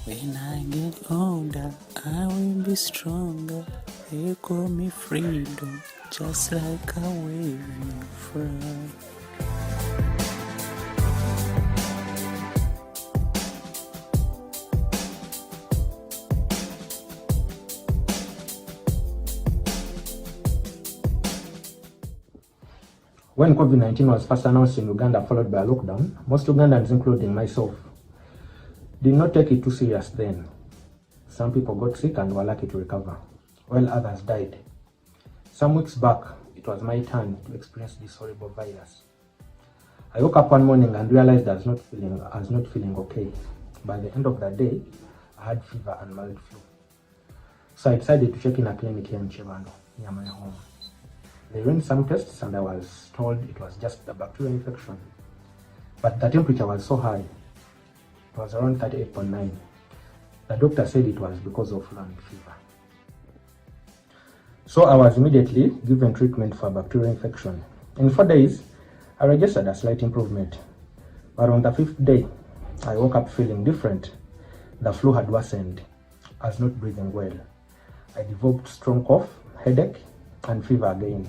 When I get older, I will be stronger. They call me freedom, just like a waving flag. When COVID-19 was first announced in Uganda, followed by a lockdown, most Ugandans, including myself, did not take it too serious then. Some people got sick and were lucky to recover, while others died. Some weeks back, it was my turn to experience this horrible virus. I woke up one morning and realized I was not feeling okay. By the end of the day, I had fever and mild flu. So I decided to check in a clinic here in Chibando, near my home. They ran some tests and I was told it was just a bacterial infection. But the temperature was so high. It was around 38.9. The doctor said it was because of lung fever. So I was immediately given treatment for bacterial infection. In 4 days, I registered a slight improvement. But on the 5th day, I woke up feeling different. The flu had worsened. I was not breathing well. I developed strong cough, headache, and fever again.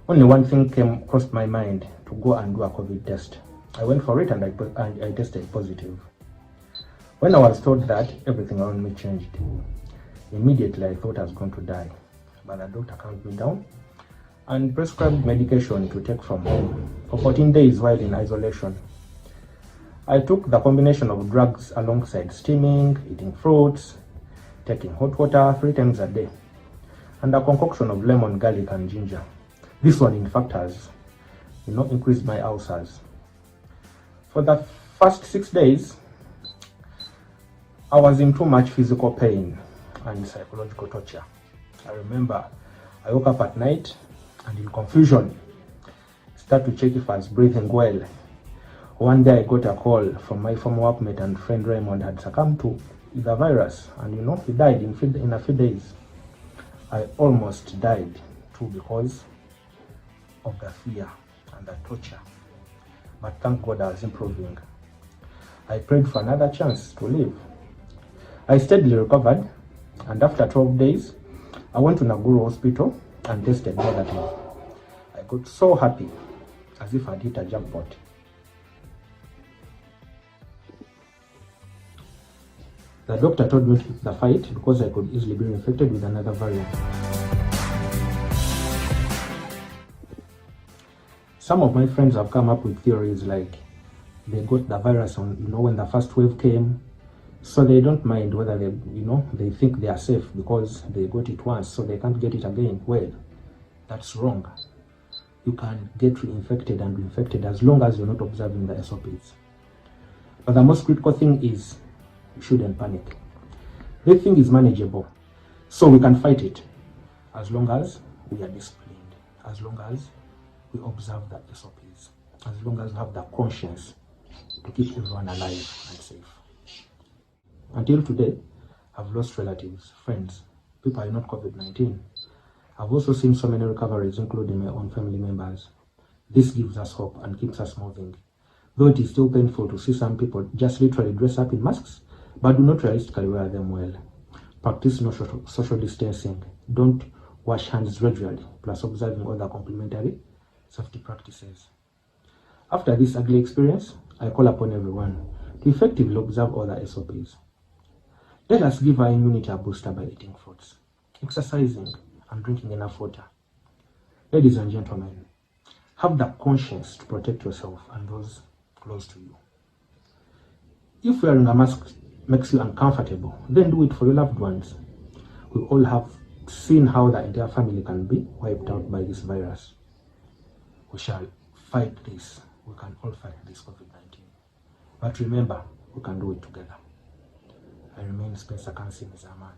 Only one thing crossed my mind: to go and do a COVID test. I went for it and I tested positive. When I was told that, everything around me changed. Immediately I thought I was going to die, but the doctor calmed me down and prescribed medication to take from home for 14 days while in isolation. I took the combination of drugs alongside steaming, eating fruits, taking hot water 3 times a day, and a concoction of lemon, garlic, and ginger. This one, in fact, has increased my ulcers. For the first 6 days, I was in too much physical pain and psychological torture. I remember I woke up at night and in confusion started to check if I was breathing well. One day I got a call from my former workmate and friend Raymond had succumbed to the virus, and he died in a few days. I almost died too because of the fear and the torture. But thank God I was improving. I prayed for another chance to live. I steadily recovered, and after 12 days, I went to Naguru Hospital and tested negative. I got so happy, as if I'd hit a jackpot. The doctor told me to keep the fight because I could easily be infected with another variant. Some of my friends have come up with theories like they got the virus on, when the first wave came, so they don't mind whether they think they are safe because they got it once, so they can't get it again. Well, that's wrong. You can get reinfected and reinfected as long as you're not observing the SOPs. But the most critical thing is you shouldn't panic. This thing is manageable, so we can fight it as long as we are disciplined, as long as we observe the SOPs, as long as we have the conscience to keep everyone alive and safe. Until today, I've lost relatives, friends, people I know COVID-19. I've also seen so many recoveries, including my own family members. This gives us hope and keeps us moving. Though it is still painful to see some people just literally dress up in masks, but do not realistically wear them well. Practice social distancing. Don't wash hands regularly, plus observing other complementary safety practices. After this ugly experience, I call upon everyone to effectively observe all the SOPs. Let us give our immunity a booster by eating fruits, exercising, and drinking enough water. Ladies and gentlemen, have the conscience to protect yourself and those close to you. If wearing a mask makes you uncomfortable, then do it for your loved ones. We all have seen how the entire family can be wiped out by this virus. We shall fight this. We can all fight this COVID-19. But remember, we can do it together. I remain Spencer Kansi Zaman.